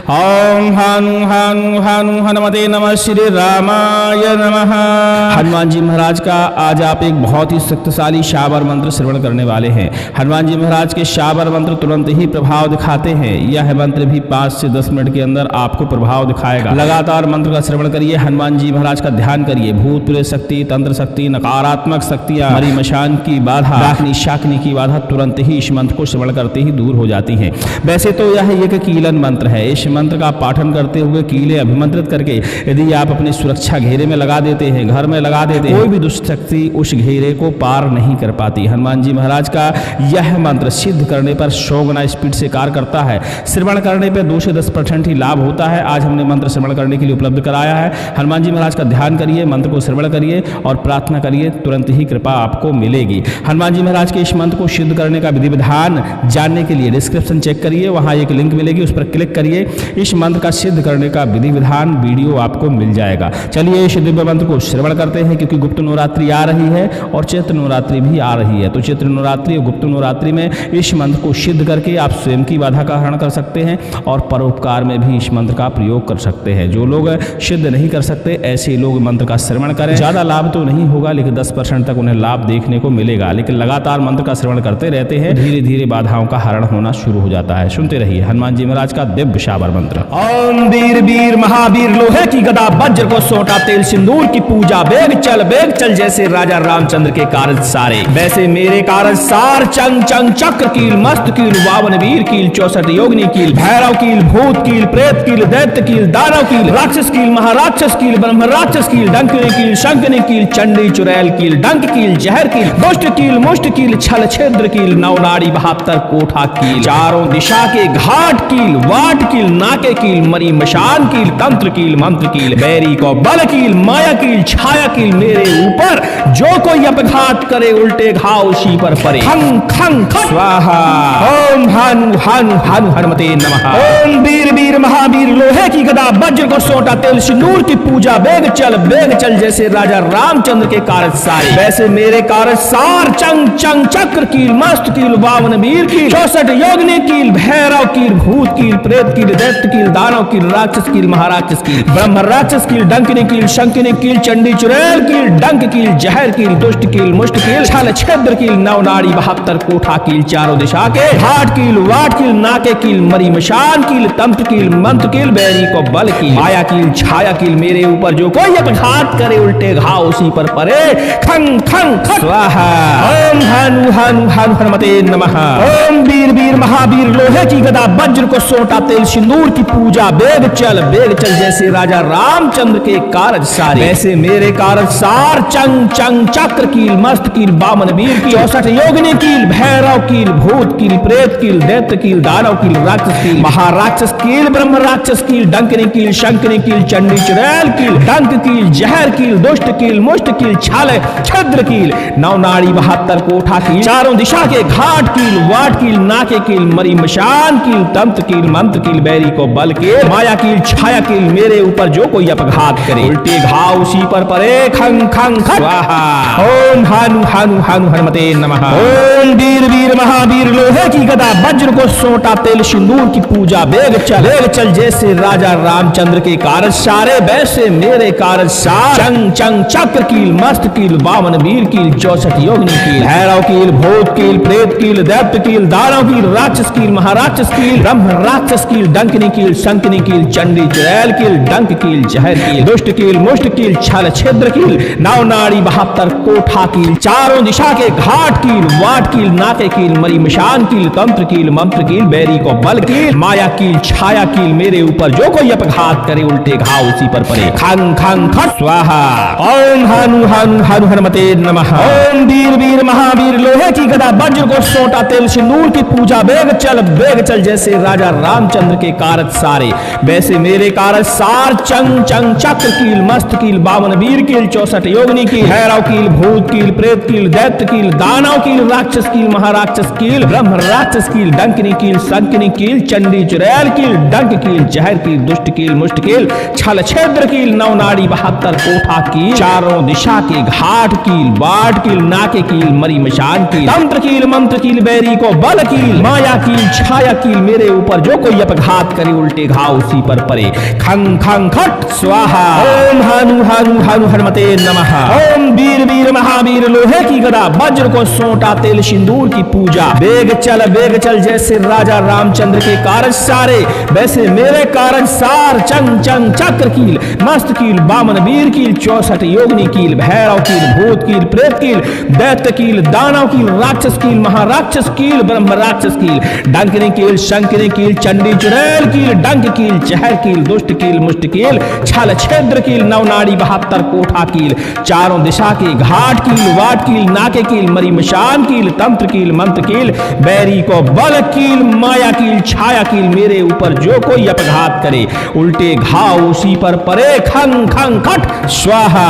ओम हनु हनु हनु हनुमते नमः, श्री रामाय नमः। हनुमान जी महाराज का आज आप एक बहुत ही शक्तिशाली शाबर मंत्र श्रवण करने वाले हैं। हनुमान जी महाराज के शाबर मंत्र तुरंत ही प्रभाव दिखाते हैं। यह मंत्र भी 5 से 10 मिनट के अंदर आपको प्रभाव दिखाएगा। लगातार मंत्र का श्रवण करिए, हनुमान जी महाराज का ध्यान करिए। भूत प्रेत शक्ति, तंत्र शक्ति, नकारात्मक शक्तियां, मरी मशान की बाधा, डाकनी शाकनी की बाधा तुरंत ही इस मंत्र को श्रवण करते ही दूर हो जाती है। वैसे तो यह एक कीलन मंत्र है। इस मंत्र का पाठन करते हुए कीले अभिमंत्रित करके यदि आप अपने सुरक्षा घेरे में लगा देते हैं, घर में लगा देते हैं, कोई भी दुष्ट शक्ति उस घेरे को पार नहीं कर पाती। हनुमान जी महाराज का यह मंत्र सिद्ध करने पर 100 गुना स्पीड से कार्य करता है। श्रवण करने पर 2 से 10% ही लाभ होता है। आज हमने मंत्र श्रवण करने के लिए उपलब्ध कराया है। हनुमान जी महाराज का ध्यान करिए, मंत्र को श्रवण करिए और प्रार्थना करिए, तुरंत ही कृपा आपको मिलेगी। हनुमान जी महाराज के इस मंत्र को सिद्ध करने का विधि विधान जानने के लिए डिस्क्रिप्शन चेक करिए, वहां एक लिंक मिलेगी, उस पर क्लिक करिए। इस मंत्र का सिद्ध करने का विधि विधान वीडियो आपको मिल जाएगा। चलिए इस दिव्य मंत्र को श्रवण करते हैं, क्योंकि गुप्त नवरात्रि आ रही है और चैत्र नवरात्रि भी आ रही है। तो चैत्र नवरात्रि और गुप्त नवरात्रि में इस मंत्र को सिद्ध करके आप स्वयं की बाधा का हरण कर सकते हैं और परोपकार में भी इस मंत्र का प्रयोग कर सकते हैं। जो लोग सिद्ध नहीं कर सकते, ऐसे लोग मंत्र का श्रवण करें। ज्यादा लाभ तो नहीं होगा, लेकिन 10% तक उन्हें लाभ देखने को मिलेगा। लेकिन लगातार मंत्र का श्रवण करते रहते हैं, धीरे धीरे बाधाओं का हरण होना शुरू हो जाता है। सुनते रहिए हनुमान जी महाराज का दिव्य शाबर मंत्र। ओम वीर वीर महावीर, लोहे की गदा वज्र को सोटा तेल सिंदूर की पूजा, बेग चल जैसे राजा रामचंद्र के कारज सारे, वैसे मेरे कारज सार। चंग चंग चक्र कील, मस्त कील, 52 वीर कील, 64 योगिनी कील, भैरव कील, भूत कील, प्रेत कील, दैत्य कील, दानव कील, राक्षस कील, महाराक्षस कील, ब्रह्म राक्षस कील, डंकिनी कील, शंकिनी कील, चंडी चुड़ैल कील, डंक कील, जहर कील, दुष्ट कील, मुष्ट कील, छल छेद्र कील, नवनाड़ी 72 कोठा कील, चारों दिशा के घाट कील, वाट कील, नाके कील, मरी मशान कील, तंत्र कील, मंत्र कील, बैरी को बल कील, माया कील, छाया कील, मेरे ऊपर जो कोई अपघात करे, उल्टे घाव उसी पर पड़े। खंग खंग स्वाहा। ओम हनु हनु हनु हनुमते नमः। ओम वीर वीर महावीर, लोहे की गदा वज्र को सोटा तेल सिंदूर की पूजा, बेग चल जैसे राजा रामचंद्र के कारज सारे, वैसे मेरे कारज सार। चंग चंग चक्र कील, मस्त कील, 52 वीर कील, 64 योगिनी कील, भैरव कील, भूत कील, प्रेत कील, दैत्य कील, दानव कील, राक्षस कील, महाराक्षस कील, ब्रह्म राक्षस कील, डंकिनी कील, शंकिनी कील, चंडी चुड़ैल कील, डंक कील, जहर कील, दुष्ट कील, मुष्ट कील, छल छेद्र कील, नवनाड़ी 72 कोठा कील, चारों दिशा के घाट कील, वाट कील, नाके कील, मरी मशान कील, तंत्र कील, मंत्र कील, बैरी को बल कील, माया कील, छाया कील, मेरे ऊपर जो कोई अपघात करे, उल्टे घाव उसी पर पड़े। खंग खंग स्वाहा। ओम हनु हनु हनु हनुमते नमः। ओम वीर वीर महावीर, लोहे की गदा वज्र को सोटा तेल सिंदूर की पूजा, बेग चल जैसे राजा रामचंद्र के कारज सारे, वैसे मेरे कारज सार। चंग चंग चक्र कील, मस्त कील, 52 वीर कील, 64 योगिनी कील, भैरव कील, भूत कील, प्रेत कील, दैत्य कील, दानव कील, राक्षस कील, महाराक्षस कील, ब्रह्म राक्षस कील, डंकिनी कील, शंकिनी कील, चंडी चुड़ैल कील, डंक कील, जहर कील, दुष्ट कील, मुष्ट कील, छल छद्र कील, नवनाड़ी 72 कोठा कील, चारों दिशा के घाट कील, वाट कील, नाके कील, मरी मशान कील, तंत्र कील, मंत्र कील, बैरी को बल कील, माया कील, छाया कील, मेरे ऊपर जो कोई अपघात करे, उल्टे घाव उसी पर पड़े। खंग खंग स्वाहा। ओम हनु हनु हनु हनुमते नमः। ओम वीर वीर महावीर, लोहे की गदा वज्र को सोटा तेल सिंदूर की पूजा, बेग चल जैसे राजा रामचंद्र के कारज सारे, वैसे मेरे कारज सार। चंग चंग चक्र कील, मस्त कील, 52 वीर कील, 64 योगिनी कील, भैरव कील, भूत कील, प्रेत कील, दैत्य कील, दानव कील, राक्षस कील, महाराक्षस कील, ब्रह्म राक्षस कील, डंकिनी कील, शंकिनी कील, चंडी चुड़ैल कील, डंक कील, जहर कील, दुष्ट कील, मुष्ट कील, छल छेद्र कील, नवनाड़ी 72 कोठा कील, चारों दिशा के घाट कील, वाट कील, नाके कील, मरी मशान कील, तंत्र कील, मंत्र कील, बैरी को बल कील, माया कील, छाया कील, मेरे ऊपर जो कोई अपघात करे, उल्टे घाव उसी पर पड़े। खंग खंग खट स्वाहा। ओम हनु हनु हनु हनुमते नमः। ओम वीर वीर महावीर, लोहे की गदा वज्र को सोटा तेल सिंदूर की पूजा, बेग चल जैसे राजा रामचंद्र के कारज सारे, वैसे मेरे कारज सार। चंग चंग चक्र कील, मस्त कील, 52 वीर कील, 64 योगिनी कील, भैरव कील, भूत कील, प्रेत कील, दैत्य कील, दानव कील, राक्षस कील, महाराक्षस कील, ब्रह्म राक्षस कील, डंकिनी कील, शंकिनी कील, चंडी चुड़ैल कील, डंक कील, जहर कील, दुष्ट कील, मुष्ट कील, छल छेद्र कील, नवनाड़ी 72 कोठा कील, चारों दिशा के घाट कील, वाट कील, नाके कील, मरी मशान कील, तंत्र कील, मंत्र कील, बैरी को बल कील, माया कील, छाया कील, मेरे ऊपर जो कोई अपघात करे उल्टे घाव उसी पर परे। खंग खंग खट स्वाहा। ओम हानु हानु हानु हनुमते नमः। ओम वीर वीर महावीर लोहे की गदा वज्र को सोंटा तेल सिंदूर की पूजा। बेग चल जैसे राजा रामचंद्र के कारज सारे वैसे मेरे कारज सार। चंग चंग चक्र कील मस्त कील बामन वीर कील 64 योगिनी कील भैरव कील भूत कील प्रेत कील दैत्य कील दानव कील राक्षस कील महाराक्षस कील ब्रह्म राक्षस कील डंकिनी कील शंकिनी कील चंडी चुड़ैल कील डंक कील जहर कील दुष्ट कील मुष्ट कील छल छेद्र कील नवनाड़ी 72 कोठा कील चारों दिशा के घाट कील वाट कील नाके कील मरी मशान कील तंत्र कील मंत्र कील बैरी को बल कील माया कील छाया कील मेरे ऊपर जो कोई अपघात करे उल्टे घाव उसी पर परे। खंग खंग खट स्वाहा।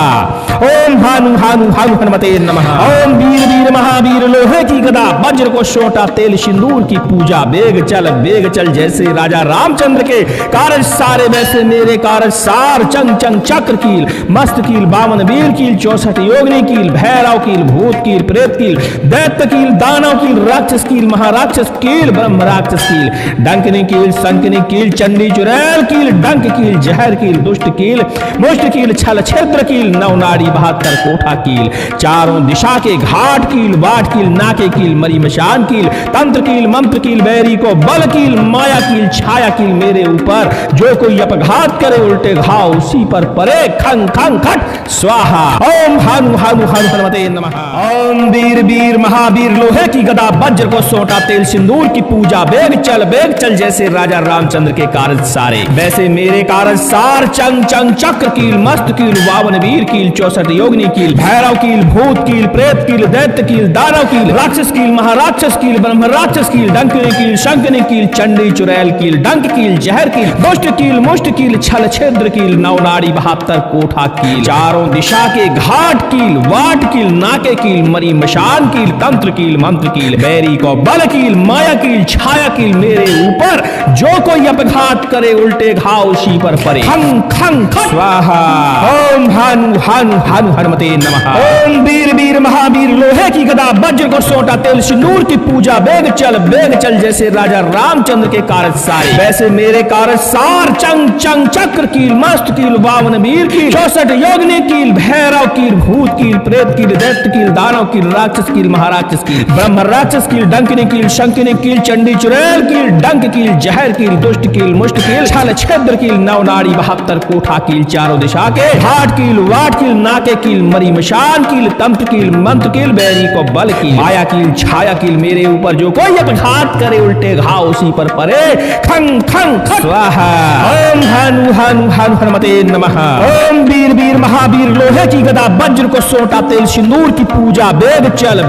ओम हानु हानु हानु हनुमते नमः। ओम वीर वीर महावीर लोहे की गदा वज्र को सोंटा तेल सिंदूर की पूजा। बेग चल जैसे राजा रामचंद्र के कारज सारे वैसे मेरे कारज सार। चंग चंग चक्र कील मस्त कील बामन वीर कील 64 योगिनी कील भैरव कील भूत कील प्रेत कील दैत्य कील दानव कील राक्षस कील महाराक्षस कील ब्रह्म राक्षस कील डंकिनी कील संकिनी कील चंडी चुड़ैल कील डंक कील जहर कील दुष्ट कील मुष्ट कील छल छेद्र कील नवनाड़ी 72 कोठा कील चारों दिशा के घाट कील वाट कील नाके कील मरी मशान कील तंत्र कील मंत्र कील बैरी को बल कील माया कील छाया कील मेरे ऊपर जो कोई अपघात करे उल्टे घाव उसी पर परे। खंग खंग खट स्वाहा। ओम हानु हानु हानु हनुमते नमः। ओम वीर वीर महावीर लोहे की गदा वज्र को सोंटा तेल सिंदूर की पूजा। बेग चल जैसे राजा रामचंद्र के कारज सारे वैसे मेरे कारज सार। चंग चंग चक्र कील मस्त कील बावन वीर कील 64 योगिनी कील भैरव कील भूत कील प्रेत कील दैत्य कील दानव कील राक्षस कील महाराक्षस कील ब्रह्म राक्षस कील डंकिनी कील शंकिनी कील चंडी चुड़ैल कील डंक कील जहर कील दुष्ट कील मुष्ट कील छल छेद्र कील नवनाड़ी 72 कोठा कील चारों दिशा के घाट कील वाट कील नाके कील मरी मशान कील तंत्र कील मंत्र कील बैरी को बल कील माया कील छाया कील मेरे ऊपर जो कोई अपघात करे उल्टे घाव उसी पर परे। खंग खंग स्वाहा। ओम हानु हानु हानु हनुमते नमः। ओम वीर वीर महावीर लोहे की गदा वज्र को सोंटा तेल सिंदूर की पूजा। बेग चल जैसे राजा रामचंद्र के कारज सारे वैसे मेरे कारज सार। चंग चंग चक्र कील मस्त कील बावन वीर कील 64 योगिनी कील भैरव कील भूत कील प्रेत कील दैत्य कील दानव कील राक्षस कील महाराक्षस कील ब्रह्म राक्षस कील डंकिनी कील शंकिनी कील चंडी चुड़ैल कील डंक कील जहर कील दुष्ट कील मुष्ट कील छल छेद्र कील नवनाड़ी 72 कोठा कील चारों दिशा के घाट कील वाट कील नाके कील मरी मशान कील तंत्र कील मंत्र कील बैरी को बल कील माया कील छाया कील मेरे ऊपर जो कोई अपघात करे उल्टे घाव उसी पर परे। खंग खंग स्वाहा। ओम हानु हानु हानु हनुमते नमः। ओम वीर वीर महावीर लोहे की गदा वज्र को सोंटा तेल सिंदूर की पूजा। बेग चल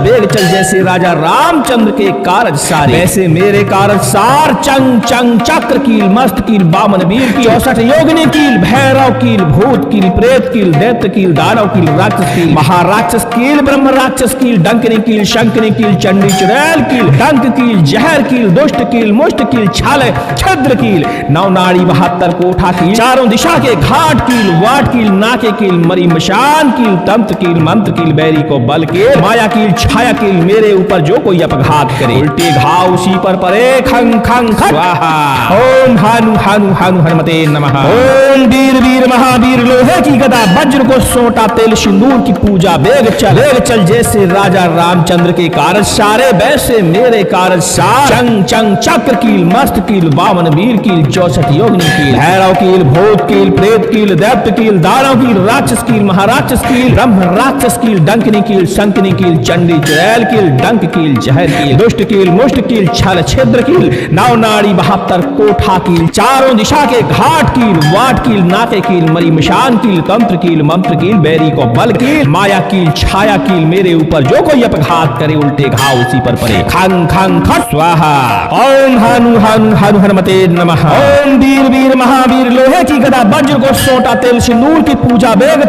जैसे राजा रामचंद्र के कारज सारे वैसे मेरे कारज सार। चंग चंग चक्र कील मस्त कील बामन वीर कील 64 योगिनी कील भैरव कील भूत कील प्रेत कील दैत्य कील दानव कील राक्षस कील महाराक्षस कील ब्रह्म राक्षस कील डंकिनी कील शंकिनी कील चंडी चुड़ैल कील डंक कील जहर कील दुष्ट कील मुष्ट कील छल छद्र कील नवनाड़ी 72 कोठा कील चारों दिशा के घाट कील वाट कील नाके कील मरी मशान कील तंत्र कील मंत्र कील बैरी को बल कील माया कील छाया कील मेरे ऊपर जो कोई अपघात करे उल्टे घाव उसी पर परे। खंग खंग स्वाहा। ओम हानु हानु हानु हनुमते नमः। ओम वीर वीर महावीर लोहे की गदा वज्र को सोंटा तेल सिंदूर की पूजा। बेग चल जैसे राजा रामचंद्र के कारज सारे वैसे मेरे कारज सार। चंग चंग चक्र कील मस्त कील बामन वीर कील 64 योगिनी कील भैरव कील भूत कील प्रेत कील दैत्य कील दानव कील राक्षस कील महाराक्षस कील ब्रह्म राक्षस कील डंकिनी कील शंकिनी कील चंडी चुड़ैल कील डंक कील जहर कील दुष्ट कील मुष्ट कील छल छेद्र कील नवनाड़ी 72 कोठा कील चारों दिशा के घाट कील वाट कील नाके कील मरी मशान कील तंत्र कील मंत्र कील बैरी को बल कील माया कील छाया कील मेरे ऊपर जो कोई अपघात करे उल्टे घाव उसी पर परे। खंग खंग खट स्वाहा। ओम हानु हानु हानु हनुमते नमः। ओम वीर वीर महा महावीर लोहे की गदा वज्र को सोटा तेल सिंदूर की पूजा बेग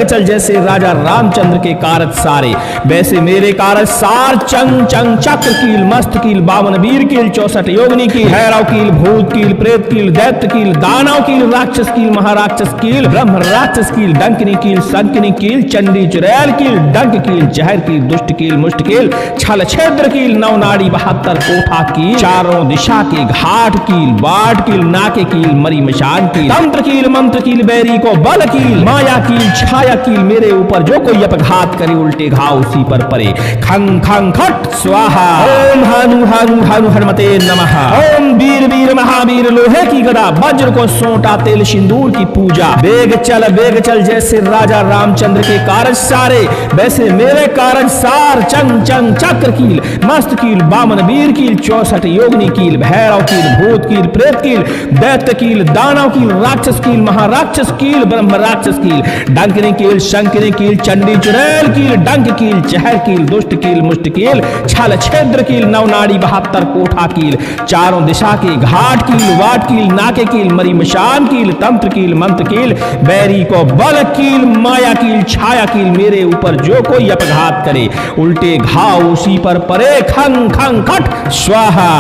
चल जैसे राजा रामचंद्र के कारज सारे वैसे मेरे कारज सार चंग चंग चक्र कील मस्त कील बावन वीर कील 64 योगिनी कील भैरव कील भूत कील प्रेत कील दैत्य कील दानव कील राक्षस कील महाराक्षस कील ब्रह्म राक्षस कील डंकिनी कील संकिनी कील चंडी चुड़ैल कील डंक कील जहर कील दुष्ट कील मुष्ट कील छल छेद्र कील नवनाड़ी 72 कोठा कील चारों दिशा के घाट कील बाट कील नाके कील मरी मशान कील तंत्र कील मंत्र कील बैरी को बल कील माया कील छाया कील मेरे ऊपर जो कोई अपघात करे उल्टे घाव उसी पर परे खंग खंग खट स्वाहा ओम हनु हनु हनु हनुमते नमः ओम वीर वीर महावीर लोहे की गदा वज्र को सोटा तेल सिंदूर की पूजा बेग चल जैसे राजा रामचंद्र के कारज सारे वैसे मेरे कारज सार चंग चंग चक्र कील मस्त कील बामन वीर कील 64 योगिनी कील भैरव कील भूत कील प्रेत कील दैत्य कील दानव कील राक्षस कील महाराक्षस कील ब्रह्म राक्षस कील डंकिनी कील शंकिनी कील चंडी चुड़ैल कील डंक कील जहर कील दुष्ट कील मुष्ट कील छल छेद्र कील नवनाड़ी 72 कोठा कील चारों दिशा के घाट कील वाट कील नाके कील मरी मशान कील तंत्र कील मंत्र कील बैरी को बल कील माया कील छाया कील मेरे ऊपर जो कोई अपघात करे उल्टे घाव उसी पर परे खंग खंग खट स्वाहा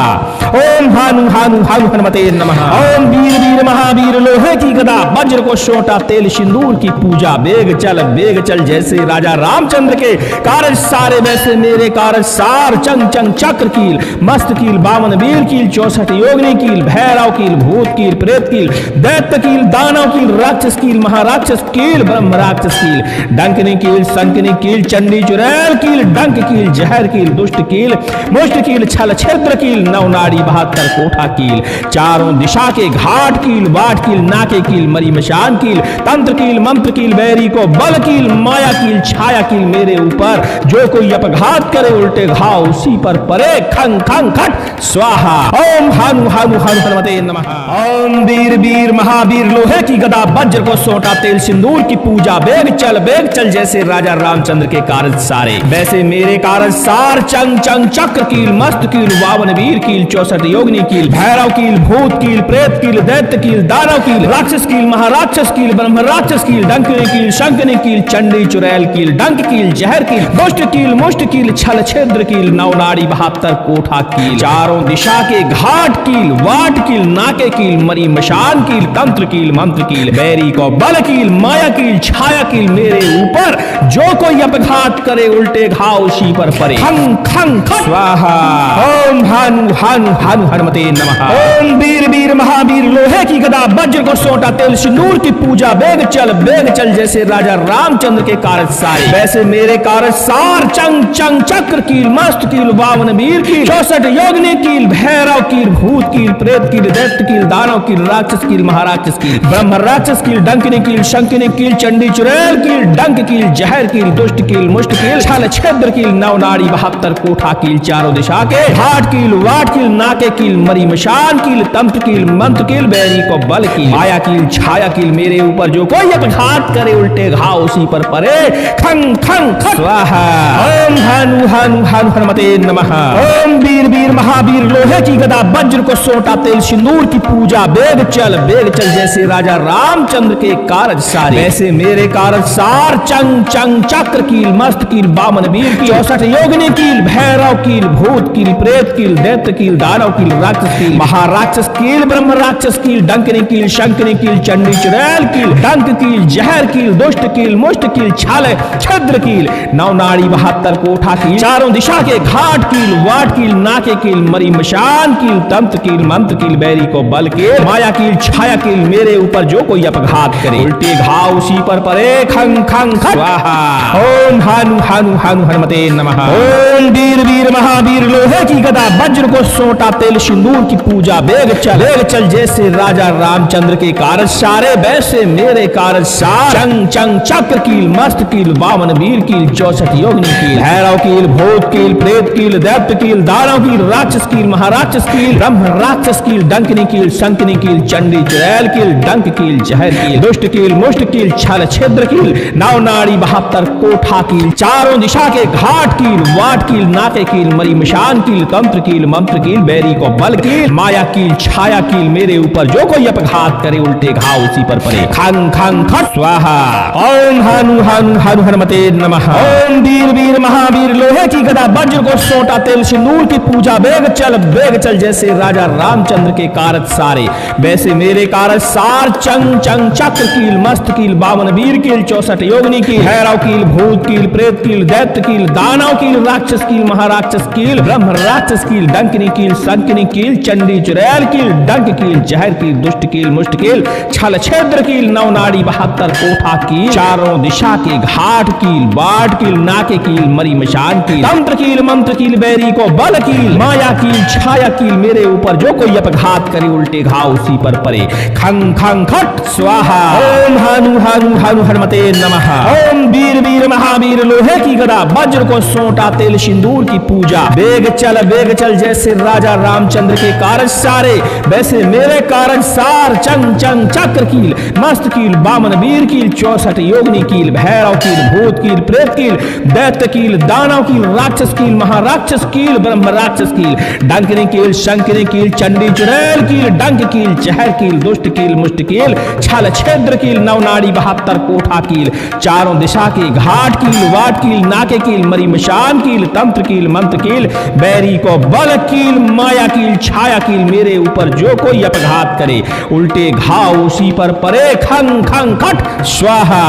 ओम हानु हानु हानु हनुमते नमः ओम वीर वीर महावीर लोहे की गदा वज्र को सोटा तेल सिंदूर की पूजा बेग चल जैसे राजा रामचंद्र के कारज सारे वैसे मेरे कारज सार चंग चंग चक्र कील मस्त कील बावन वीर कील 64 योगिनी कील भैरव कील भूत कील प्रेत कील दैत्य कील दानव कील राक्षस कील महाराक्षस कील ब्रह्म राक्षस कील डंकिनी कील संकिनी कील चंडी चुड़ैल कील डंक कील जहर कील दुष्ट कील मुष्ट कील छल छेद्र कील नवनाड़ी 72 कोठा कील चारों दिशा के घाट कील बाट कील नाके कील मरी मशान कील तंत्र कील मंत्र कील बैरी को बल कील माया कील छाया कील मेरे ऊपर जो कोई अपघात करे उल्टे घाव उसी पर परे खंग खंग खट स्वाहा ओम हानु हानु हानु हनुमते नमः ओम वीर वीर महावीर लोहे की गदा वज्र को सोटा तेल सिंदूर की पूजा बेग चल जैसे राजा रामचंद्र के कारज सारे वैसे मेरे कारज सार चंग चंग चक्र कील मस्त कील बावन वीर कील 64 योगिनी कील भैरव कील भूत कील प्रेत कील दैत्य कील दानव कील राक्षस कील महाराक्षस कील ब्रह्म राक्षस कील डंकिनी कील शंकिनी कील चंडी चुड़ैल कील डंक कील जहर कील दुष्ट कील मुष्ट कील छल छेद्र कील नवनाड़ी 72 कोठा कील चारों दिशा के घाट कील वाट कील नाके कील मरी मशान कील तंत्र कील मंत्र कील बैरी को बल कील माया कील छाया कील मेरे ऊपर जो कोई अपघात करे उल्टे घाव उसी पर परे खंग खंग स्वाहा ओम हानु हानु हानु हनुमते नमः ओम वीर वीर महावीर लोहे की गदा वज्र को सोटा तेल सिंदूर की पूजा बेग चल जैसे राजा रामचंद्र के कारज सारे वैसे मेरे कारज सार चंग चंग चक्र कील मस्त कील बावन वीर कील 64 योगिनी कील भैरव कील भूत कील प्रेत कील दैत्य कील दानव कील राक्षस कील महाराक्षस कील ब्रह्म राक्षस कील डंकिनी कील शंकिनी कील चंडी चुड़ैल कील डंक कील जहर कील दुष्ट कील मुष्ट कील छल छेद्र कील नवनाड़ी 72 कोठा कील चारों दिशा के घाट कील वाट कील नाके कील मरी मशान कील तंत्र कील मंत्र कील बैरी को बल कील माया कील छाया कील मेरे ऊपर जो कोई अपघात करे उल्टे घाव उसी पर परे खंग खंग स्वाहा ओम हानु हानु हानु हनुमते नमः ओम वीर वीर महावीर लोहे की गदा वज्र को सोटा तेल सिंदूर की पूजा बेग चल जैसे राजा रामचंद्र के कारज सारे वैसे मेरे कारज सार चंग चंग चक्र कील मस्त कील बामन वीर कील 64 योगिनी कील भैरव कील भूत कील प्रेत कील दैत्य कील दानव कील राक्षस कील महाराक्षस कील ब्रह्म राक्षस कील डंकिनी कील शंकिनी कील चंडी चुड़ैल कील डंक कील जहर कील दुष्ट कील मुष्ट कील छल छद्र कील नवनाड़ी 72 कोठा कील चारों दिशा के घाट कील वाट कील नाके कील मरी मशान कील तंत्र कील मंत्र कील बैरी को बल कील माया कील छाया कील मेरे ऊपर जो कोई अपघात करे उल्टे घाव उसी पर परे खंग खंग स्वाहा ओम हानु हानु हानु हनुमते नमः ओम वीर वीर महावीर लोहे की गदा वज्र को सोटा तेल सिंदूर की पूजा बेग चल जैसे राजा रामचंद्र के कार कारज सारे, वैसे मेरे कारज सार। चंग चंग चक्र कील, मस्त कील, बावन वीर कील, 64 योगिनी कील, भैरव कील, भूत कील, प्रेत कील, दैत्य कील, दानव कील, राक्षस कील, महाराक्षस कील, ब्रह्म राक्षस कील, डंकनी कील, शंकनी कील, चंडी चुड़ैल कील, डंक कील, जहर कील, दुष्ट कील, मुष्ट कील, छल छिद्र कील, नौ नाड़ी 72 कोठा कील, चारों दिशा के घाट कील, वाट कील, नाके कील, मरी मिशान कील, तंत्र कील, मंत्र कील, बैरी को बल कील, माया कील, छाया कील, मेरे ऊपर जो कोई अपघात करे उल्टे घाव उसी पर पड़े। खंग खंग खट स्वाहा। ओम हनु हनु हनु हनुमते नमः। ओम वीर वीर महावीर, लोहे की गदा वज्र को सोटा तेल सिंदूर की पूजा, बेग चल जैसे राजा रामचंद्र के कारज सारे, वैसे मेरे कारज सार। चंग चंग चक्र कील, मस्त कील, बावन वीर कील, 64 योगिनी कील, भैरव कील, भूत कील, प्रेत कील, दैत्य कील, दानव कील, राक्षस कील, महाराक्षस कील, ब्रह्म राक्षस कील, डंकनी कील, शंकनी कील, चंडी चुड़ैल कील, डंक कील, जहर कील, दुष्ट कील, मुष्ट कील, छल छिद्र कील, नौ नाड़ी 72 कोठा कील, चारों दिशा के घाट कील, बाट कील, नाके कील, मरी मशान कील, तंत्र कील, मंत्र कील, बैरी को बल कील, माया कील, छाया कील, मेरे ऊपर जो कोई अपघात करे उल्टे घाव उसी पर पड़े। खंग खंग खट स्वाहा। ओम हनु हनु हनु हनुमते नमः। ओम वीर वीर महावीर, लोहे की गदा वज्र को सोटा तेल सिंदूर की पूजा, बेग चल जैसे राजा रामचंद्र के कारज सारे, वैसे मेरे कारज सार। चंग चंग चक्र कील, मस्त कील, बामन वीर कील, 64 योगिनी कील, भैरव कील, भूत कील, प्रेत कील, दैत्य कील, दानव कील, राक्षस कील, महाराक्षस कील, ब्रह्म राक्षस कील, डंकनी कील, शंकनी कील, चंडी चुड़ैल कील, डंक कील, जहर कील, दुष्ट कील, मुष्ट कील, छल छिद्र कील, नौ नाड़ी 72 कोठा कील, चारों दिशा के घाट कील, वाट कील, नाके कील, मरी मशान कील, तंत्र कील, मंत्र कील, बैरी को बल कील, माया कील, छाया कील, मेरे ऊपर जो कोई अपघात करे उल्टे घाव उसी पर पड़े। खंग खंग खट स्वाहा।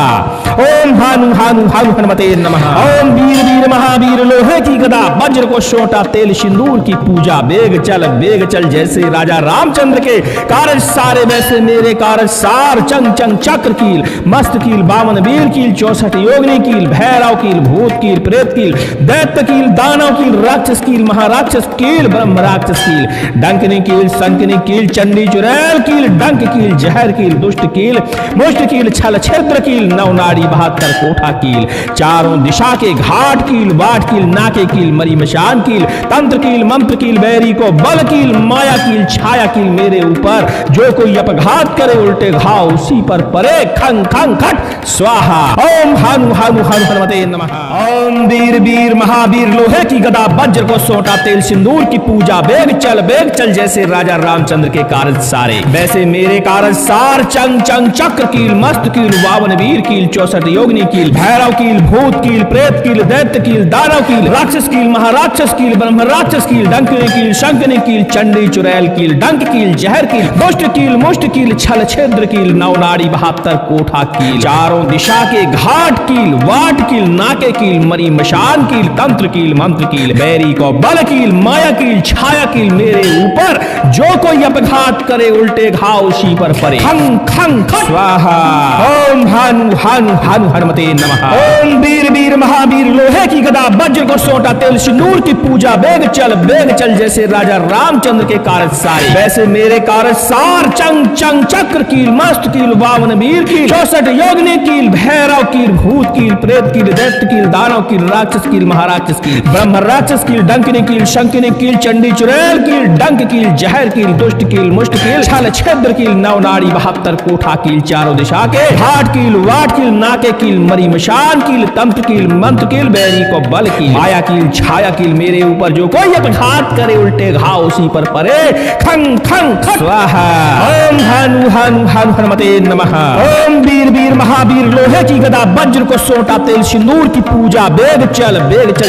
ओम हनु हनु हनु हनुमते नमः। ओम वीर वीर महावीर, लोहे की गदा वज्र को सोटा तेल सिंदूर की पूजा, बेग चल जैसे राजा रामचंद्र के कारज सारे, वैसे मेरे कारज सार। चंग चंग चक्र कील, मस्त कील, बावन वीर कील, 64 योगिनी कील, भैरव कील, भूत कील, प्रेत कील, दैत्य कील, दानव कील, राक्षस कील, महाराक्षस कील, ब्रह्म राक्षस कील, डंकनी कील, शंकनी कील, चंडी चुड़ैल कील, डंक कील, जहर कील, दुष्ट कील, मुष्ट कील, छल छिद्र कील, नौ नाड़ी 72 कोठा कील, चारों दिशा के घाट कील, बाट कील, नाके कील, मरी मशान कील, तंत्र कील, मंत्र कील, बैरी को बल कील, माया कील, छाया कील, मेरे ऊपर जो कोई अपघात करे उल्टे घाव उसी पर पड़े। खंग खंग खट स्वाहा। ओम हनु हनु हनु हनुमते नमः। ओम वीर वीर महावीर, लोहे की गदा वज्र को सोटा तेल सिंदूर की पूजा, बेग चल जैसे राजा रामचंद्र के कारज सारे, वैसे मेरे कारज सार। चंग चंग चक्र कील, मस्त कील, बावन वीर कील, 64 योगिनी कील, भैरव कील, भूत कील, प्रेत कील, दैत्य कील, दानव कील, राक्षस कील, महाराक्षस कील, ब्रह्म राक्षस कील, डंकनी कील, शंकनी कील, चंडी चुड़ैल कील, डंक कील, जहर कील, दुष्ट कील, मुष्ट कील, छल छिद्र कील, नौ नाड़ी 72 कोठा कील, चारों दिशा के घाट कील, वाट कील, नाके कील, मरी मशान कील, तंत्र कील, मंत्र कील, बैरी को बल कील, माया कील, छाया कील, मेरे ऊपर जो कोई अपघात करे उल्टे घाव उसी पर पड़े। खंग खंग स्वाहा। ओम हनु हनु हनु हनुमते नमः। ओम वीर वीर महावीर, लोहे की गदा वज्र को सोटा तेल सिंदूर की पूजा, बेग चल जैसे राजा रामचंद्र के कारज सारे, वैसे मेरे कारज सार। चंग चंग चक्र कील, मस्त कील, बावन वीर कील, 64 योगिनी कील, भैरव कील, भूत कील, प्रेत कील, दैत्य कील, दानव कील, राक्षस कील, महाराक्षस कील, ब्रह्म राक्षस कील, डंकनी कील, शंकनी कील, चंडी चुड़ैल कील, डंक कील, जहर कील, दुष्ट कील, मुष्ट कील, छल छिद्र कील, नौ नाड़ी 72 कोठा कील, चारों दिशा के घाट कील, वाट कील, नाके कील, मरी मशान कील, तंत्र कील, मंत्र कील, बैरी को बल कील, माया कील, छाया कील, मेरे ऊपर जो कोई अपघात करे उल्टे घाव उसी पर पड़े। खंग खंग स्वाहा। ओम हनु हनु हनु हनुमते नमः। ओम वीर वीर महावीर, लोहे की गदा वज्र को सोटा तेल सिंदूर की पूजा, बेग चल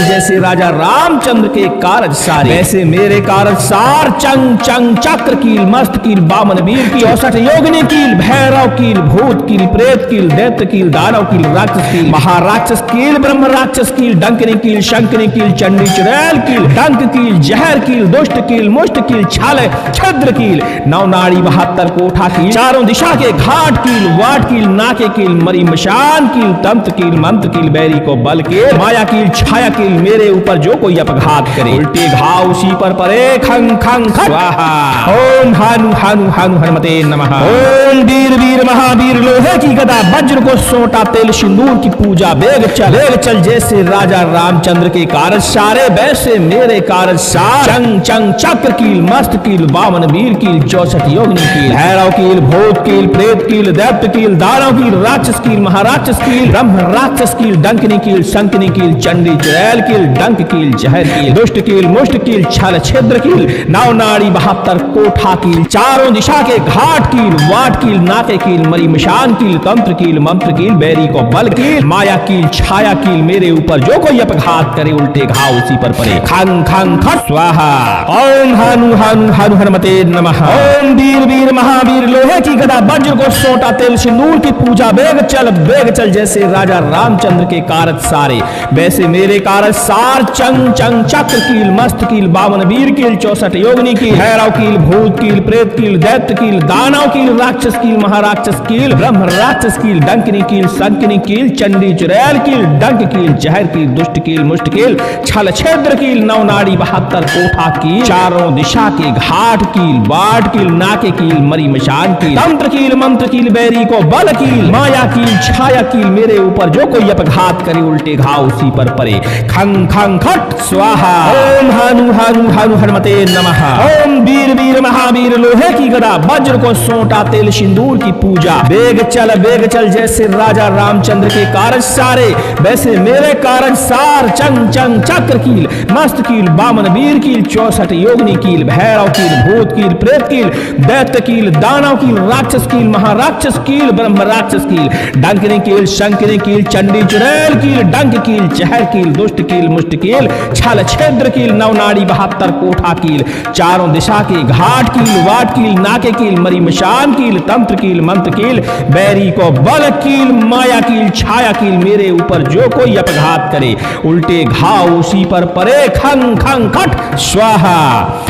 जैसे राजा रामचंद्र के कारज सारे, वैसे मेरे कारज सार। चंग चंग चक्र कील, मस्त कील, बामन वीर कील, 64 योगिनी कील, भैरव कील, भूत कील, प्रेत कील, दैत्य कील, दानव कील राक्षस कील महाराक्षस कील ब्रह्म राक्षस कील डंकनी कील शंकनी कील चंडी चुड़ैल कील डंक कील जहर कील दुष्ट कील मुष्ट कील छाल छिद्र कील नौ नाड़ी 72 कोठा कील चारों दिशा के घाट कील वाट कील नाके कील मरी मशान कील तंत्र कील मंत्र कील बैरी को बल कील माया कील छाया कील मेरे ऊपर जो कोई अपघात करे उल्टे घाव उसी पर परे खंग खंग स्वाहा। ओम हानु हानु हानु हनुमते नमः। ओम वीर वीर महावीर लोहे की गदा वज्र को सोटा तेल सिंदूर की पूजा बेग चल जैसे राजा रामचंद्र के कारज सारे वैसे मेरे कारज सार चंग चंग चक्र कील मस्त कील बामन वीर कील 64 योगिनी कील भैरव कील भूत कील प्रेत कील दैत्य कील दानव कील राक्षस कील महाराक्षस कील ब्रह्म राक्षस कील डंकनी कील शंकनी कील चंडी चुड़ैल कील डंक कील जहर कील दुष्ट कील मुष्ट कील छल छिद्र कील नौ नाड़ी 72 कोठा कील चारों दिशा के घाट कील वाट कील नाके कील मरी मशान कील तंत्र कील मंत्र कील बैरी को बल कील माया कील छाया कील मेरे ऊपर जो कोई अपघात करे उल्टे घाव उसी पर पड़े खंग खंग खट स्वाहा। ओम हानु हानु हानु हनुमते नमः। ओम वीर वीर महावीर लोहे की गदा वज्र को सोटा तेल सिंदूर की पूजा बेग चल जैसे राजा रामचंद्र के कारज सारे वैसे मेरे कारज सार चंग चंग चक्र कील मस्त कील बावन वीर कील 64 योगिनी कील भैरव कील भूत कील प्रेत कील दैत्य कील दानव कील राक्षस कील महाराक्षस कील ब्रह्म राक्षस कील डंकनी कील शंकनी कील चंडी चुड़ैल कील डंक कील जहर कील दुष्ट कील मुष्ट कील छल छिद्र कील नौ नाड़ी 72 कोठा कील चारों दिशा के घाट कील बाट कील नाके कील मरी मशान कील तंत्र कील मंत्र कील बैरी को बल कील माया कील छाया कील मेरे ऊपर जो कोई अपघात करे उल्टे घाव उसी पर पड़े खंग खंग खट स्वाहा। ओम हानु हानु हानु हनुमते नमः। ओम वीर वीर महावीर लोहे की गदा वज्र को सोटा तेल सिंदूर की पूजा बेग चल जैसे राजा रामचंद्र के कारज सारे वैसे मेरे कारज सार चंग चंग चक्र कील मस्त कील बामन वीर कील 64 योगिनी कील भैरव कील भूत कील प्रेत कील दैत्य कील दानव कील राक्षस कील महाराक्षस कील ब्रह्म राक्षस कील डंकनी कील शंकनी कील चंडी चुड़ैल कील डंक कील जहर कील दुष्ट कील मुष्ट कील छल छिद्र कील नौ नाड़ी 72 कोठा कील चारों दिशा के घाट कील वाट कील नाके कील मरी मशान कील तंत्र कील मंत्र कील बैरी को बल कील माया कील छाया कील मेरे ऊपर जो कोई अपघात करे उल्टे घाव उसी पर परे खंग खंग खट स्वाहा।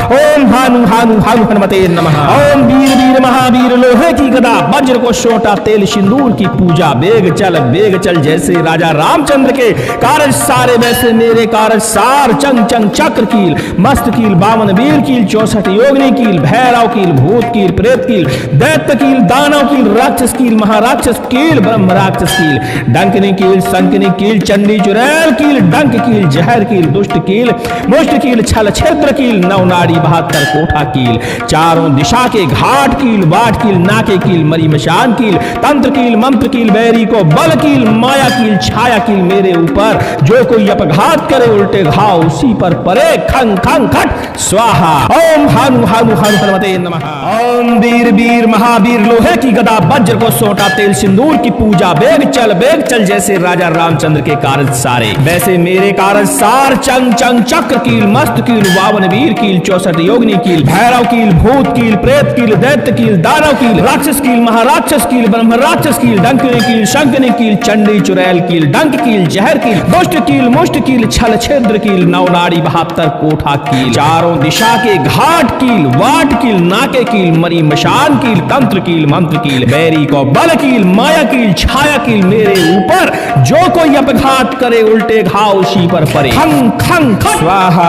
ओम हानु हानु हानु हनुमते नमः। ओम वीर वीर महावीर लोहे की गदा वज्र को सोटा तेल सिंदूर की पूजा बेग चल जैसे राजा रामचंद्र के कारज सारे वैसे मेरे कारज सार चंग चंग चक्र कील मस्त कील बामन वीर कील 64 योगिनी कील भैरव कील भूत कील प्रेत कील दैत्य कील दानव कील राक्षस कील महाराक्षस कील ब्रह्म राक्षस कील डंकनी कील शंकनी कील चंडी चुड़ैल कील डंक कील जहर कील दुष्ट कील मुष्ट कील छल छिद्र कील नौ नाड़ी 72 कोठा कील चारों दिशा के घाट कील बाट कील नाके कील मरी मशान कील तंत्र कील मंत्र कील बैरी को बल कील माया कील छाया कील मेरे ऊपर जो कोई अपघात करे उल्टे घाव उसी पर परे खंग खंग खट स्वाहा। ओम हानु हानु हानु हनुमते नमः। ओम वीर वीर महावीर लोहे की गदा वज्र को सोटा तेल सिंदूर की पूजा बेग चल जैसे राजा रामचंद्र के कारज सारे वैसे मेरे कारज सार चंग चंग चक्र कील मस्त कील बावन वीर कील 64 योगिनी कील भैरव कील भूत कील प्रेत कील दैत्य कील दानव कील राक्षस कील महाराक्षस कील ब्रह्म राक्षस कील डंकनी कील शंकनी कील चंडी चुड़ैल कील डंक कील जहर कील दुष्ट कील मुष्ट कील छल छिद्र कील नौ नाड़ी 72 कोठा कील चारों दिशा के घाट कील वाट कील नाके कील मरी मशान कील तंत्र कील मंत्र कील बैरी को बल कील माया कील छाया कील मेरे ऊपर जो कोई अपघात करे उल्टे घाव उसी पर पड़े खंग खंग स्वाहा।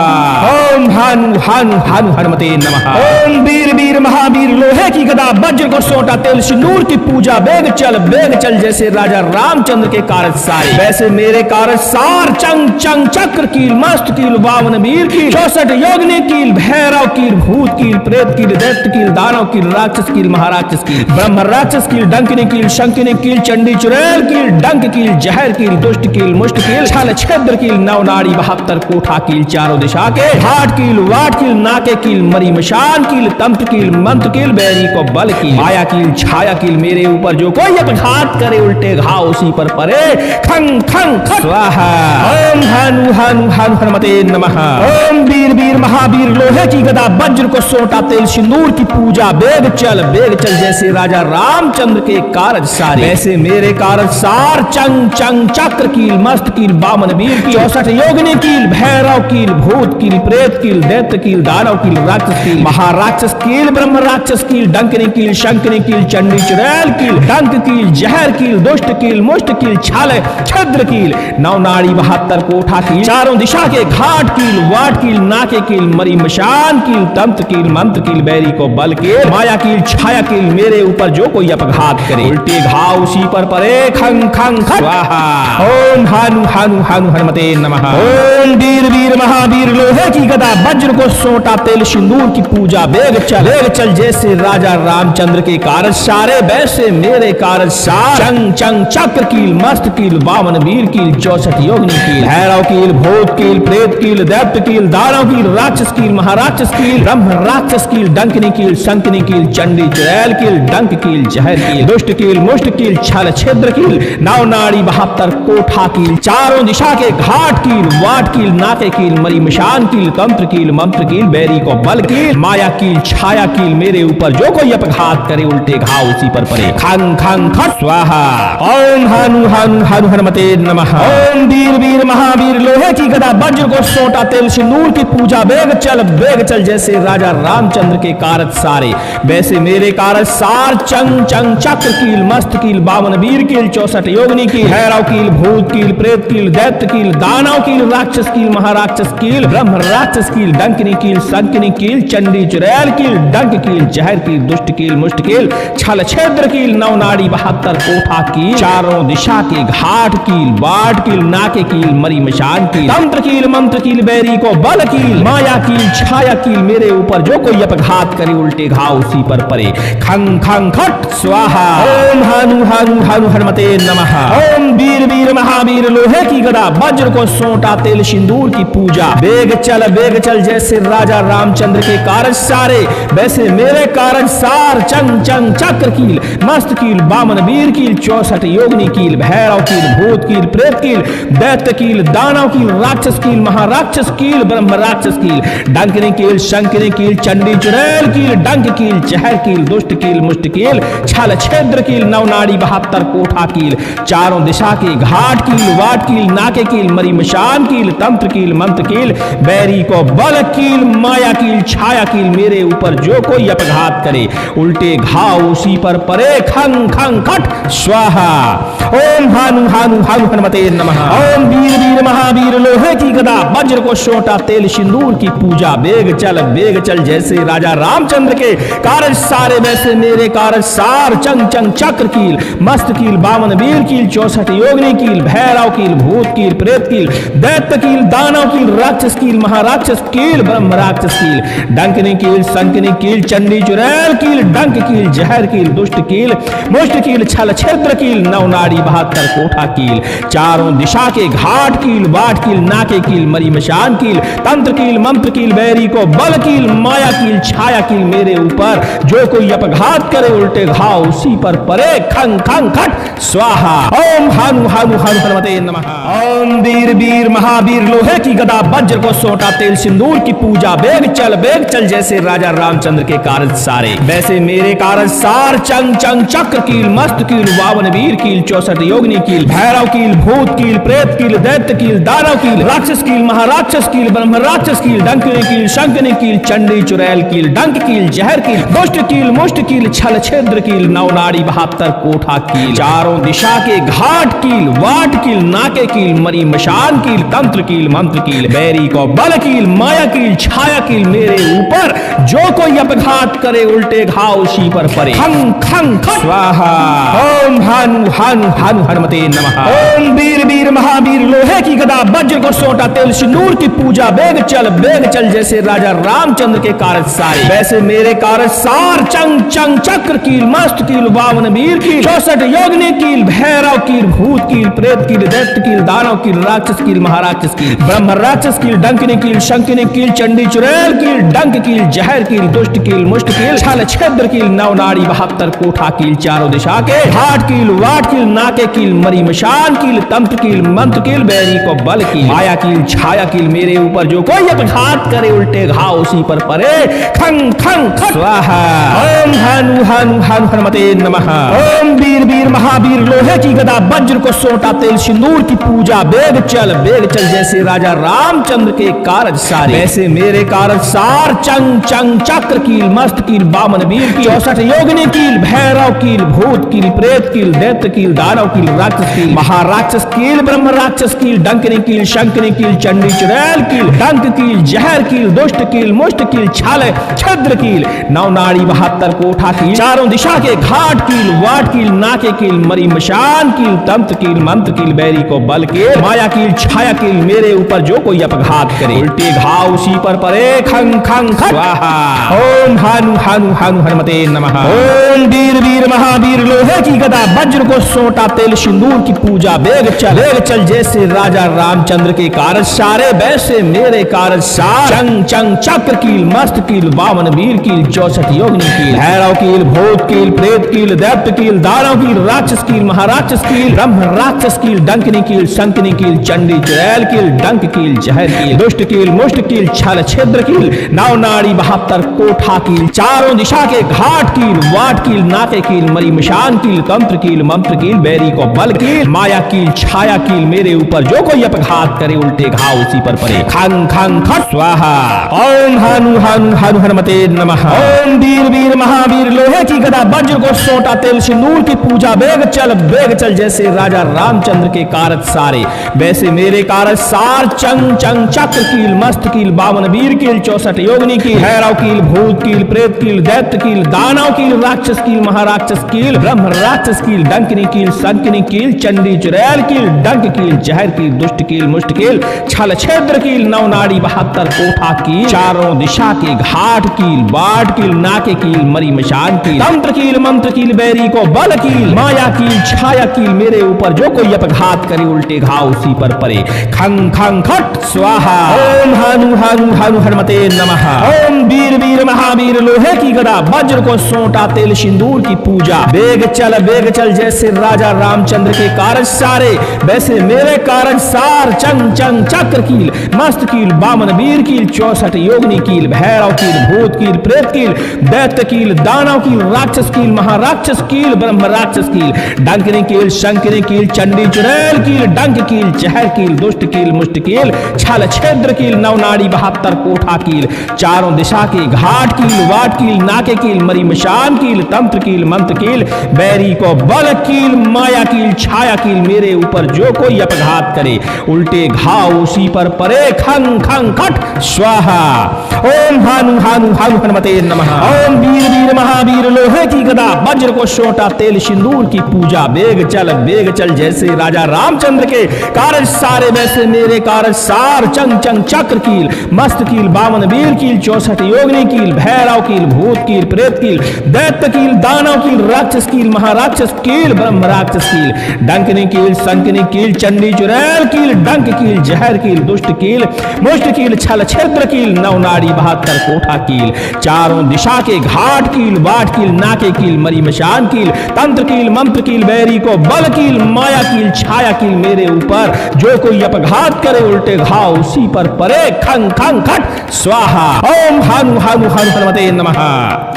ओम हानु हानु हानु हनुमते नमः। ओम वीर वीर महावीर लोहे की गदा वज्र को सोटा तेल सिंदूर की पूजा बेग चल जैसे राजा रामचंद्र के कारज सारे वैसे मेरे कारज सार चंग चंग चक्र कील मस्त कील बावन वीर कील 64 योगिनी कील भैरव कील भूत कील प्रेत कील दैत्य कील दानव कील राक्षस कील महाराक्षस कील ब्रह्म राक्षस कील डंकनी कील शंकनी कील चंडी चुड़ैल कील डंक कील जहर कील दुष्ट कील मुष्ट कील छल छिद्र कील नौ नाड़ी 72 कोठा कील चारों दिशा के घाट कील वाट कील नाके कील मरी मशान कील तंत्र कील मंत्र कील बैरी को बल कील माया कील छाया कील मेरे ऊपर जो कोई अपघात करे उल्टे घाव उसी पर परे खंग खंग स्वाहा। ओम हानु हानु हानु हनुमते नमः। ओम वीर वीर महावीर लोहे की गदा वज्र को सोटा तेल सिंदूर की पूजा बेग चल जैसे राजा रामचंद्र के कारज सारे वैसे मेरे कारज सार चंग चंग चक्र कील मस्त कील बामन वीर कील 64 योगिनी कील भैरव कील भूत कील प्रेत कील दैत्य कील दानव कील राक्षस कील महाराक्षस कील ब्रह्म राक्षस कील डंकनी कील शंकनी कील चंडी चुड़ैल कील डंक कील जहर कील दुष्ट कील मुष्ट कील छाल छिद्र कील नौ नाड़ी 72 कोठा कील चारों दिशा के घाट कील वाट कील नाके कील मरी मशान कील तंत्र कील मंत्र कील बैरी को बल कील माया कील छाया कील मेरे ऊपर जो कोई अपघात करे उल्टे घाव उसी पर परे खंग खंग स्वाहा ओम हानु हानु हानु हनुमते नमः ओम वीर वीर महावीर लोहे की गदा वज्र को सोटा तेल सिंदूर की पूजा वेग चल जैसे राजा रामचंद्र के कारज सारे वैसे मेरे कारज सार चंग चंग चक्र कील मस्त कील बामन वीर कील 64 योगिनी कील भैरव कील भूत कील प्रेत कील दैत्य कील दानव कील राक्षस कील महाराक्षस कील ब्रह्म राक्षस कील डंकनी कील शंकनी कील चंडी चुड़ैल कील डंक कील जहर कील दुष्ट कील मुष्ट कील छल छिद्र कील नौ नाड़ी 72 कोठा कील चारों दिशा के घाट कील वाट कील नाके कील मरी मशान कील तंत्र कील मंत्र कील बैरी को बल कील माया कील छाया कील मेरे ऊपर जो कोई अपघात करे उल्टे घाव उसी पर पड़े खंग खंग खट स्वाहा ओम हानु हानु हानु हनुमते नमः ओम वीर वीर महावीर लोहे की गदा वज्र को सोटा तेल सिंदूर की पूजा वेग चल जैसे राजा रामचंद्र के कारज सारे वैसे मेरे कारज सार चंग चंग चक्र कील मस्त कील बामन वीर कील 64 योगिनी कील भैरव कील भूत कील प्रेत कील दैत्य कील दानव कील राक्षस कील महाराक्षस कील ब्रह्म राक्षस कील डंकनी कील शंकनी कील चंडी चुड़ैल कील डंक कील जहर कील दुष्ट कील मुष्ट कील छल छिद्र कील नौ नाड़ी 72 कोठा कील चारों दिशा के घाट कील बाट कील नाके कील मरी मशान कील तंत्र कील मंत्र कील बैरी को बल कील माया कील छाया कील मेरे ऊपर जो कोई अपघात करे उल्टे घाव उसी पर पड़े खंग खंग खट स्वाहा ओम हानु हानु हानु हनुमते नमः ओम वीर वीर महावीर लोहे की गदा वज्र को सोटा तेल सिंदूर की पूजा वेग चल जैसे राजा रामचंद्र के कारज सारे वैसे मेरे कारज सार चंग चंग चक्र कील मस्त कील बामन वीर कील 64 योगिनी कील भैरव कील भूत कील प्रेत कील दैत्य कील दानव कील राक्षस कील महाराक्षस कील ब्रह्म राक्षस कील डंकनी कील शंकनी कील चंडी चुड़ैल कील डंक कील जहर कील दुष्ट कील मुष्ट कील छल छिद्र कील नौ नाड़ी 72 कोठा कील चारों दिशा के घाट कील वाट कील नाके कील मरी मशान कील तंत्र कील मंत्र कील बैरी को बल कील माया कील छाया कील मेरे ऊपर जो कोई अपघात करे उल्टे घाव उसी पर परे खंग खंग खट स्वाहा ओम हानु हानु हानु हनुमते नमः ओम वीर वीर महावीर लोहे की गदा वज्र को सोटा तेल सिंदूर की पूजा वेग चल जैसे राजा रामचंद्र के कारज सारे वैसे मेरे कारज सार चंग चंग चक्र कील मस्त कील बामन वीर कील 64 योगिनी कील भैरव कील भूत कील प्रेत कील दैत्य कील दानव कील राक्षस कील महाराक्षस कील ब्रह्म राक्षस कील डंकनी कील शंकनी कील चंडी चुड़ैल कील डंक कील जहर कील दुष्ट कील मुष्ट कील छल छिद्र कील नौ नाड़ी 72 कोठा कील चारों दिशा के घाट कील बाट कील नाके कील मरी मशान कील तंत्र कील मंत्र कील बैरी को बल कील माया कील छाया कील मेरे ऊपर जो कोई अपघात करे उल्टे घाव उसी पर परे खंग खंग खट स्वाहा ओम हानु हानु हानु हनुमते नमः ओम वीर वीर महावीर लोहे की गदा वज्र को सोटा तेल सिंदूर की पूजा वेग चल जैसे राजा रामचंद्र के कारज सारे वैसे मेरे कारज सार चंग चंग चक्र कील मस्त कील बावन वीर कील 64 योगिनी कील भैरव कील भूत कील प्रेत कील दैत्य कील दानव कील राक्षस कील महाराक्षस कील ब्रह्म राक्षस कील डंकनी कील शंकनी कील चंडी चुड़ैल कील डंक कील जहर कील दुष्ट कील मुष्ट कील छल छिद्र कील नौ नाड़ी 72 कोठा कील चारों दिशा के घाट कील वाट कील नाके कील मरी मशान कील तंत्र कील मंत्र कील बैरी को बल कील माया कील छाया कील मेरे ऊपर जो कोई अपघात करे उल्टे घाव उसी पर पड़े खंग खंग स्वाहा ओम हानु हानु हानु हनुमते नमः ओम वीर वीर महावीर लोहे की गदा वज्र को सोटा तेल सिंदूर की पूजा वेग चल जैसे राजा रामचंद्र के कारज सारे वैसे मेरे कारज सार चंग चंग चक्र कील मस्त कील बावन वीर कील 64 योगिनी कील भैरव कील भूत कील प्रेत कील दैत्य कील दानव कील राक्षस कील महाराक्षस कील ब्रह्म राक्षस कील डंकनी कील शंकनी कील चंडी चुड़ैल कील डंक कील जहर कील दुष्ट कील मुष्ट कील छल छिद्र कील नौ नाड़ी 72 कोठा कील चारों दिशा के घाट कील वाट कील नाके कील मरी मशान कील तंत्र कील मंत्र कील बैरी को बल कील माया कील छाया कील मेरे ऊपर जो कोई अपघात करे उल्टे घाव उसी पर पड़े खंग खंग स्वाहा ओम हानु हानु हानु हनुमते नमः ओम वीर वीर महावीर लोहे की गदा वज्र को सोटा तेल सिंदूर की पूजा बेग चल जैसे राजा रामचंद्र के कारज सारे वैसे मेरे कारज सार चंग चंग चक्र कील मस्त कील बामन वीर की 64 योगिनी कील भैरव कील भूत कील प्रेत कील दैत्य कील दानव कील राक्षस कील महाराक्षस कील ब्रह्म राक्षस कील डंकनी कील शंकनी कील चंडी चुड़ैल कील डंक कील जहर कील दुष्ट कील मुष्ट कील छाल छिद्र कील नवनाड़ी 72 कोठा कील चारों दिशा के घाट कील वाट कील नाके कील मरी मशान कील तंत्र कील मंत्र कील बैरी को बल कील माया कील छाया कील मेरे ऊपर जो कोई अपघात करे उल्टे घाव उसी पर परे खंग खंग स्वाहा ओम हानु हानु हानु हनुमते नमः ओम वीर वीर महावीर लोहे की गदा वज्र को सोटा तेल सिंदूर की पूजा बेग चल जैसे राजा रामचंद्र के कारज सारे वैसे मेरे कारज सार चंग चंग चक्र कील मस्त कील बावन वीर कील 64 योगिनी कील भैरव कील भूत कील प्रेत कील दैत्य कील दानव कील राक्षस कील महाराक्षस कील ब्रह्म राक्षस कील डंकनी कील शंकनी कील चंडी चुड़ैल कील डंक कील जहर कील दुष्ट कील मुष्ट कील छल छिद्र कील नवनाड़ी 72 कोठा कील चारों दिशा के घाट कील वाट कील नाके कील मरी मिशान कील तंत्र कील मंत्र कील बैरी को बल कील माया कील छाया कील मेरे ऊपर जो कोई अपघात करे उल्टे घाव उसी पर पड़े खंग खंग खट स्वाहा ओम हानु हानु हानु हनुमते नमः ओम वीर वीर महावीर लोहे की गदा वज्र को सोटा तेल सिंदूर की पूजा बेग चल जैसे राजा रामचंद्र के कारज सारे वैसे मेरे कारज सार चंग चंग चक्र कील मस्त कील बावन वीर कील 64 योगिनी कील भैरव कील भूत कील प्रेत कील दैत्य कील दानव कील राक्षस कील महाराक्षस कील ब्रह्म राक्षस कील डंकनी कील शंकनी कील चंडी चुड़ैल कील डंक कील जहर कील दुष्ट कील मुष्ट कील छल छिद्र कील नवनाड़ी 72 कोठा कील चारों दिशा के घाट कील बाट कील नाके कील मरी मशान कील तंत्र कील मंत्र कील बैरी को बल कील माया कील छाया कील मेरे ऊपर जो कोई अपघात करे उल्टे घाव उसी पर पड़े खंग खंग खट स्वाहा ओम हानु हानु हानु हनुमते नमः ओम वीर वीर महावीर लोहे की गदा वज्र को सोटा तेल सिंदूर की पूजा बेग चल जैसे राजा रामचंद्र के कारज सारे वैसे मेरे कारज सार चंग चंग चक्र कील मस्त कील बामन वीर कील 64 योगिनी कील भैरव कील भूत कील प्रेत कील दैत्य कील दानव कील राक्षस कील महाराक्षस कील ब्रह्म राक्षस कील डंकनी कील शंकनी कील चंडी चुड़ैल कील डंक कील जहर कील दुष्ट कील मुष्ट कील छल छिद्र कील नवनाड़ी 72 कोठा कील चारों दिशा के घाट कील वाट कील नाके कील मरी मशान कील तंत्र कील मंत्र कील बैरी को बल कील माया कील छाया कील मेरे ऊपर जो कोई अपघात करे उल्टे घाव उसी पर परे खंग खंग खट स्वाहा ओम हानु हानु हानु हनुमते नमः ओम वीर वीर महावीर लोहे की गदा वज्र को सोटा तेल सिंदूर की पूजा बेग चल जैसे राजा रामचंद्र के कारज सारे वैसे मेरे कारज सार चंग चंग चक्र कील मस्त कील बावन वीर कील 64 योगिनी कील भैरव कील भूत कील प्रेत कील दैत्य कील दानव कील राक्षस कील महाराक्षस कील ब्रह्म राक्षस कील डंकनी कील शंकनी कील चंडी चुड़ैल कील डंक कील जहर कील दुष्ट कील मुष्ट कील छल छिद्र कील नवनाड़ी 72 कोठा कील चारों दिशा के घाट कील बाट कील नाके कील मरी मशान कील तंत्र कील मंत्र कील बैरी को बल कील माया कील छाया कील मेरे ऊपर जो कोई अपघात करे उल्टे घाव उसी पर परे खंग खंग खट स्वाहा ओम हानु हानु हानु हनुमते नमः।